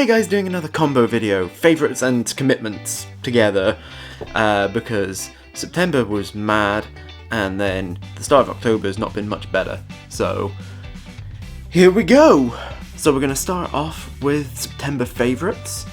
Hey guys, doing another combo video, favourites and commitments together, because September was mad, and then the start of October has not been much better, so here we go! So we're going to start off with September favourites.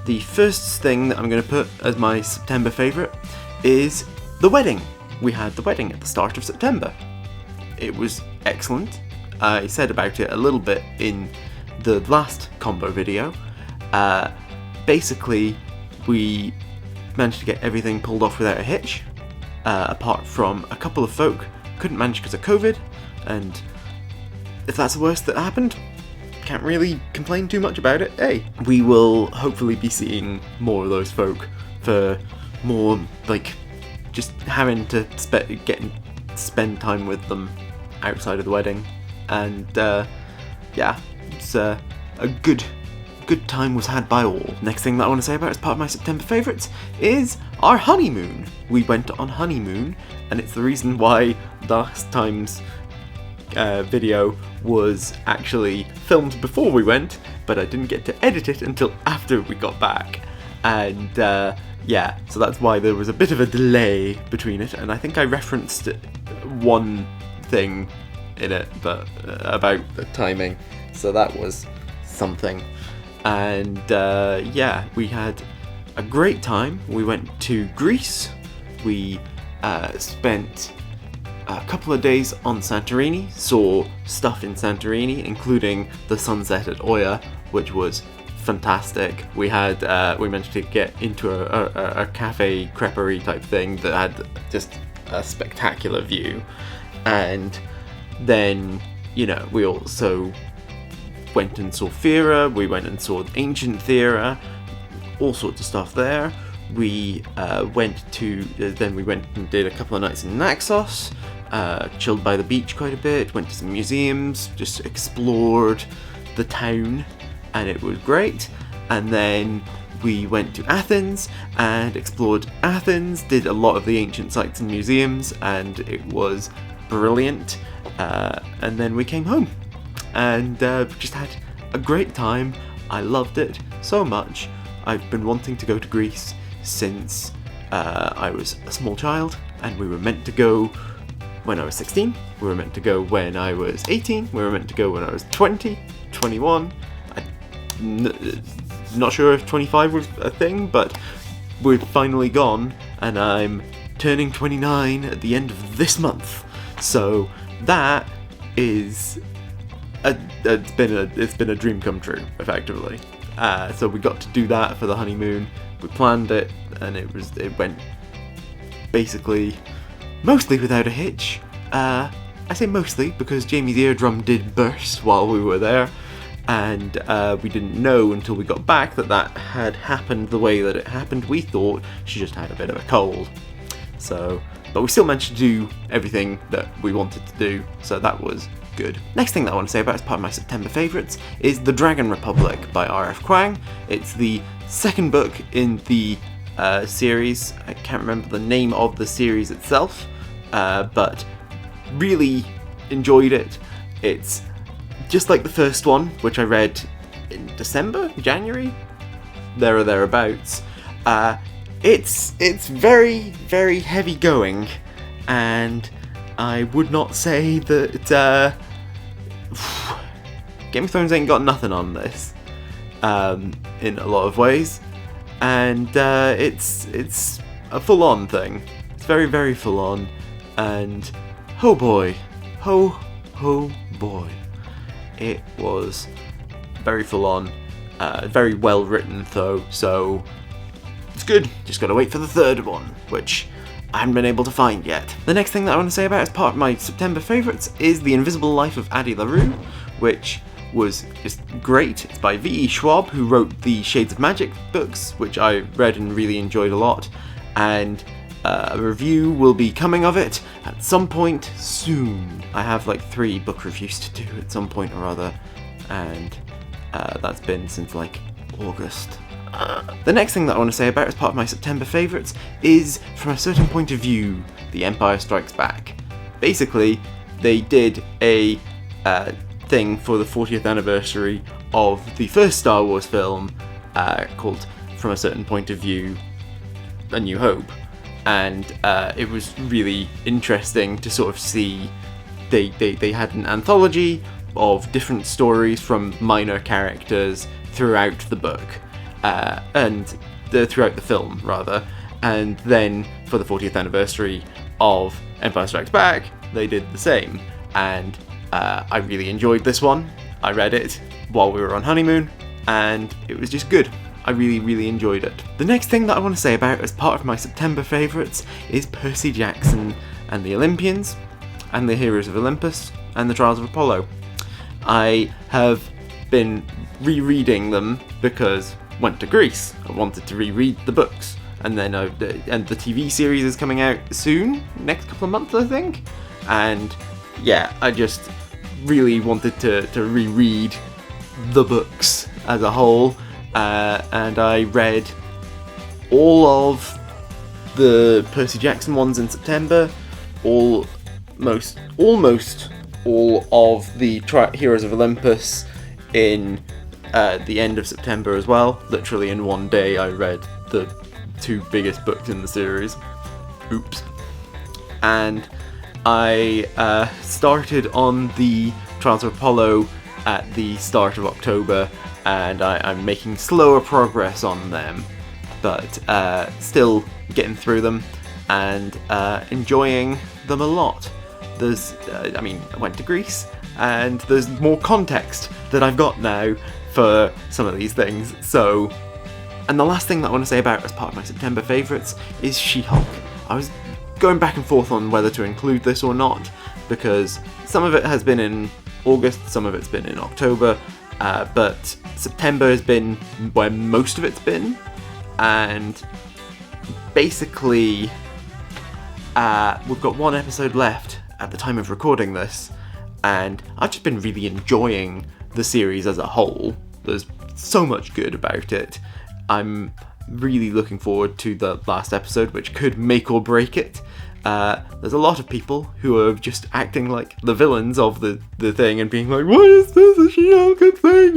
The first thing that I'm going to put as my September favourite is the wedding. We had the wedding at the start of September. It was excellent. I said about it a little bit in the last combo video. Basically, we managed to get everything pulled off without a hitch, apart from a couple of folk couldn't manage because of COVID, and if that's the worst that happened, can't really complain too much about it. Hey, we will hopefully be seeing more of those folk for more, like, just having to spend time with them outside of the wedding, and yeah, it's a good time was had by all. Next thing that I want to say about as part of my September favourites is our honeymoon. We went on honeymoon, and it's the reason why last time's video was actually filmed before we went, but I didn't get to edit it until after we got back, and yeah, so that's why there was a bit of a delay between it, and I think I referenced one thing in it, but about the timing, so that was something. And yeah, we had a great time. We went to Greece. We spent a couple of days on Santorini, saw stuff in Santorini, including the sunset at Oya, which was fantastic. We had we managed to get into a cafe creperie type thing that had just a spectacular view, and then, you know, we also went and saw Fira, we went and saw ancient Thera, all sorts of stuff there. We went and did a couple of nights in Naxos, chilled by the beach quite a bit, went to some museums, just explored the town, and it was great. And then we went to Athens and explored Athens, did a lot of the ancient sites and museums, and it was brilliant. And then we came home and just had a great time. I loved it so much. I've been wanting to go to Greece since I was a small child, and we were meant to go when I was 16, we were meant to go when I was 18, we were meant to go when I was 20, 21, not sure if 25 was a thing, but we've finally gone, and I'm turning 29 at the end of this month, so that is it's been a dream come true, effectively. So we got to do that for the honeymoon. We planned it, and it went basically mostly without a hitch. I say mostly because Jamie's eardrum did burst while we were there, and we didn't know until we got back that had happened the way that it happened. We thought she just had a bit of a cold. So, but we still managed to do everything that we wanted to do, so that was good. Next thing that I want to say about as part of my September favourites is The Dragon Republic by R.F. Quang. It's the second book in the series. I can't remember the name of the series itself, but really enjoyed it. It's just like the first one, which I read in December, January, there or thereabouts. It's very, very heavy going, and I would not say that Game of Thrones ain't got nothing on this, in a lot of ways, and it's a full-on thing. It's very, very full-on, and oh boy, oh boy, it was very full-on, very well written though, so it's good. Just gotta wait for the third one, which I haven't been able to find yet. The next thing that I want to say about as part of my September favourites is The Invisible Life of Addie Larue, which was just great. It's by V.E. Schwab, who wrote the Shades of Magic books, which I read and really enjoyed a lot, and a review will be coming of it at some point soon. I have like 3 book reviews to do at some point or other, and that's been since like August. The next thing that I want to say about as part of my September favourites is From a Certain Point of View, The Empire Strikes Back. Basically, they did a thing for the 40th anniversary of the first Star Wars film called From a Certain Point of View, A New Hope, and it was really interesting to sort of see they had an anthology of different stories from minor characters throughout the book, and throughout the film rather, and then for the 40th anniversary of Empire Strikes Back they did the same, and I really enjoyed this one. I read it while we were on honeymoon and it was just good. I really enjoyed it. The next thing that I want to say about as part of my September favourites is Percy Jackson and the Olympians and the Heroes of Olympus and the Trials of Apollo. I have been rereading them because I went to Greece. I wanted to reread the books, and then and the TV series is coming out soon, next couple of months I think, and yeah, I just really wanted to reread the books as a whole, and I read all of the Percy Jackson ones in September, almost all of the Heroes of Olympus in the end of September as well. Literally in one day I read the 2 biggest books in the series. Oops. And I started on the Trials of Apollo at the start of October, and I'm making slower progress on them, but still getting through them and enjoying them a lot. There's, I went to Greece, and there's more context that I've got now for some of these things, so... And the last thing that I want to say about as part of my September favourites is She-Hulk. I was going back and forth on whether to include this or not, because some of it has been in August, some of it's been in October, but September has been where most of it's been, and basically we've got 1 episode left at the time of recording this, and I've just been really enjoying the series as a whole. There's so much good about it. I'm really looking forward to the last episode, which could make or break it. There's a lot of people who are just acting like the villains of the thing and being like, what is this, a She-Hulk thing?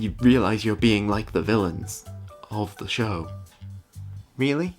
You realise you're being like the villains of the show. Really?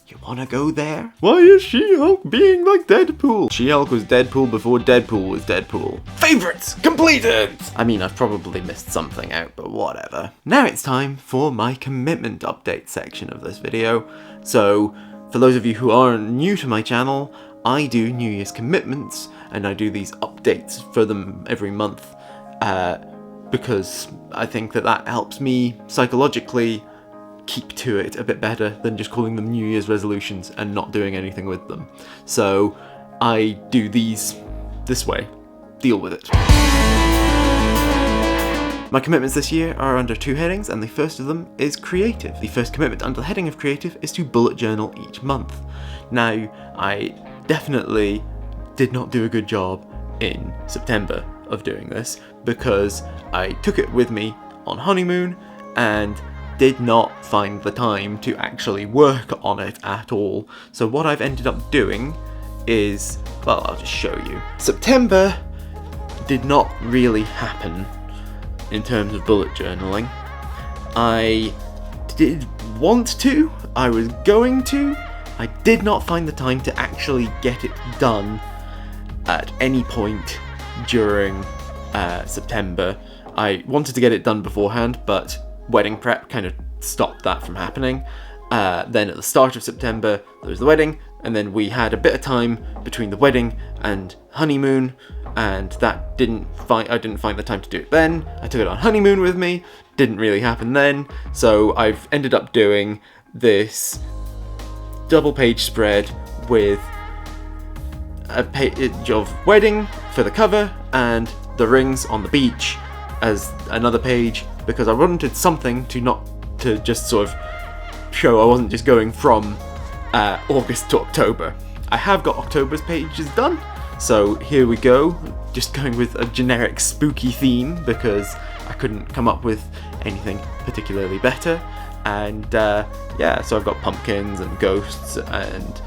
You wanna go there? Why is She-Hulk being like Deadpool? She-Hulk was Deadpool before Deadpool was Deadpool. Favourites completed! I've probably missed something out, but whatever. Now it's time for my commitment update section of this video. So, for those of you who are new to my channel, I do New Year's commitments, and I do these updates for them every month, because I think that helps me psychologically keep to it a bit better than just calling them New Year's resolutions and not doing anything with them. So I do these this way. Deal with it. My commitments this year are under 2 headings, and the first of them is creative. The first commitment under the heading of creative is to bullet journal each month. Now, I definitely did not do a good job in September of doing this, because I took it with me on honeymoon and did not find the time to actually work on it at all. So what I've ended up doing is, well, I'll just show you. September did not really happen in terms of bullet journaling. I did want to, I was going to, I did not find the time to actually get it done at any point during September. I wanted to get it done beforehand, but wedding prep kind of stopped that from happening. Then at the start of September there was the wedding, and then we had a bit of time between the wedding and honeymoon, and I didn't find the time to do it then. I took it on honeymoon with me, didn't really happen then, so I've ended up doing this double page spread with a page of wedding for the cover and the rings on the beach as another page, because I wanted something to just sort of show I wasn't just going from August to October. I have got October's pages done, so here we go, just going with a generic spooky theme because I couldn't come up with anything particularly better, and yeah, so I've got pumpkins and ghosts and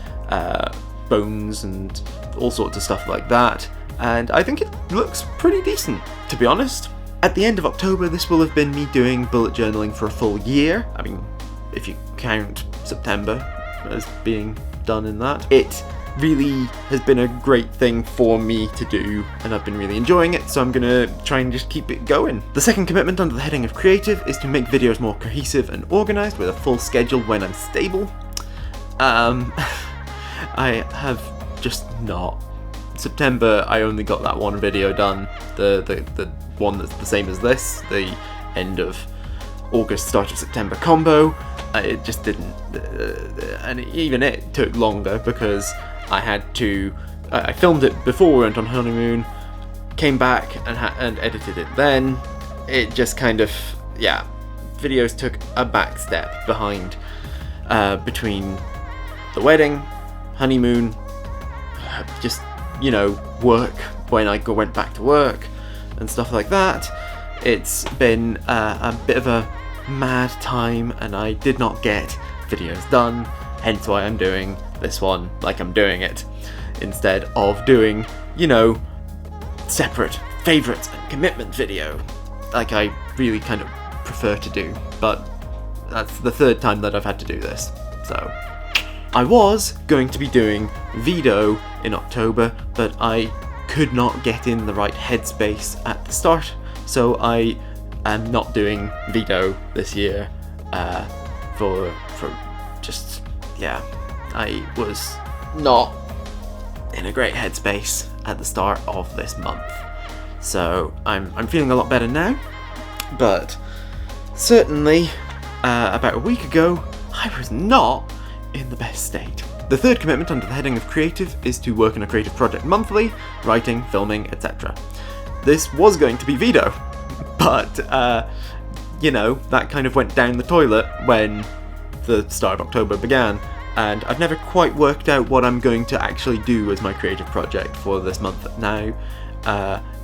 bones and all sorts of stuff like that, and I think it looks pretty decent, to be honest. At the end of October, this will have been me doing bullet journaling for a full year. I mean, if you count September as being done in that. It really has been a great thing for me to do, and I've been really enjoying it, so I'm gonna try and just keep it going. The second commitment under the heading of creative is to make videos more cohesive and organised with a full schedule when I'm stable. I have just not. September, I only got that one video done, the one that's the same as this, the end of August, start of September combo. It just didn't, and even it took longer because I had to, I filmed it before we went on honeymoon, came back and edited it then. It just kind of, yeah, videos took a back step behind, between the wedding, honeymoon, just, you know, work, when I went back to work and stuff like that. It's been a bit of a mad time, and I did not get videos done, hence why I'm doing this one like I'm doing it, instead of doing, you know, separate favourites and commitment video like I really kind of prefer to do. But that's the third time that I've had to do this, so I was going to be doing Vedo in October, but I could not get in the right headspace at the start, so I am not doing Vedo this year, for just, yeah, I was not in a great headspace at the start of this month. So I'm feeling a lot better now, but certainly about a week ago I was not in the best state. The third commitment under the heading of creative is to work on a creative project monthly, writing, filming, etc. This was going to be Vedo, but you know, that kind of went down the toilet when the start of October began, and I've never quite worked out what I'm going to actually do as my creative project for this month now.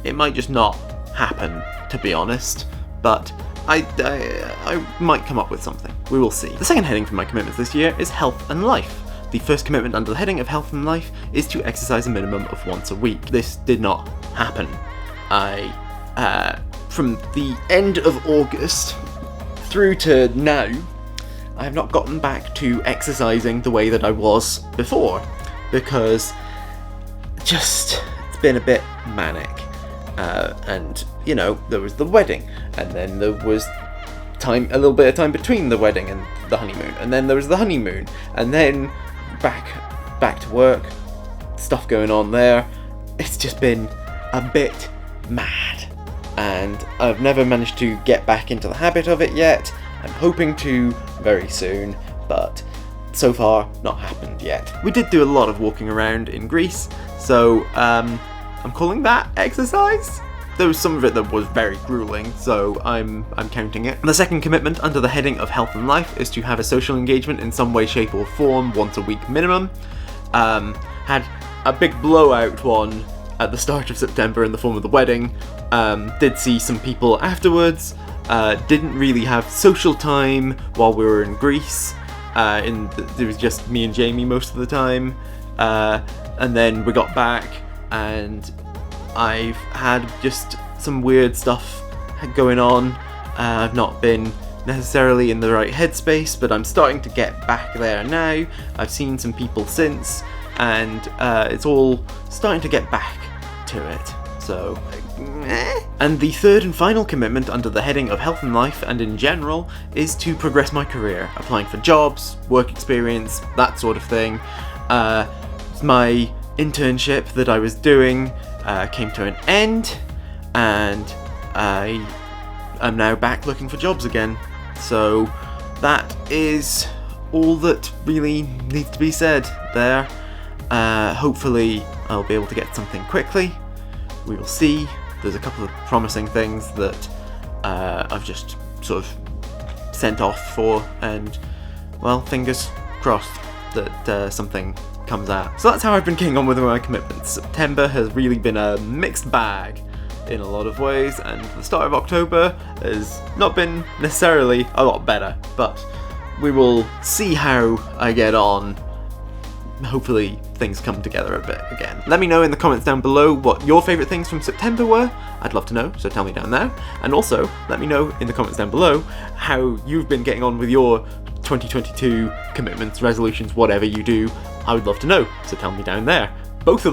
It might just not happen, to be honest, but I might come up with something. We will see. The second heading for my commitments this year is health and life. The first commitment under the heading of health and life is to exercise a minimum of once a week. This did not happen. From the end of August through to now, I have not gotten back to exercising the way that I was before, because it's been a bit manic. And, you know, there was the wedding, and then there was a little bit of time between the wedding and the honeymoon, and then there was the honeymoon, and then back to work, stuff going on there. It's just been a bit mad, and I've never managed to get back into the habit of it yet. I'm hoping to very soon, but so far not happened yet. We did do a lot of walking around in Greece, so I'm calling that exercise. There was some of it that was very grueling, so I'm counting it. The second commitment under the heading of health and life is to have a social engagement in some way, shape or form once a week minimum. Had a big blowout one at the start of September in the form of the wedding. Did see some people afterwards. Didn't really have social time while we were in Greece. It was just me and Jamie most of the time. And then we got back, and I've had just some weird stuff going on. I've not been necessarily in the right headspace, but I'm starting to get back there now. I've seen some people since, and it's all starting to get back to it. So, And the third and final commitment under the heading of health and life and in general is to progress my career, applying for jobs, work experience, that sort of thing. My internship that I was doing came to an end, and I am now back looking for jobs again. So that is all that really needs to be said there. Hopefully I'll be able to get something quickly. We will see. There's a couple of promising things that I've just sort of sent off for, and, well, fingers crossed that something comes out. So that's how I've been getting on with my commitments. September has really been a mixed bag in a lot of ways, and the start of October has not been necessarily a lot better, but we will see how I get on hopefully things come together a bit again. Let me know in the comments down below what your favourite things from September were. I'd love to know, so tell me down there. And also, let me know in the comments down below how you've been getting on with your 2022 commitments, resolutions, whatever you do. I would love to know, so tell me down there. Both of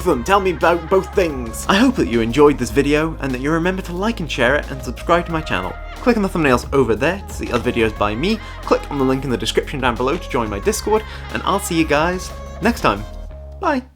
them, tell me about both things. I hope that you enjoyed this video and that you remember to like and share it and subscribe to my channel. Click on the thumbnails over there to see other videos by me, click on the link in the description down below to join my Discord, and I'll see you guys next time. Bye!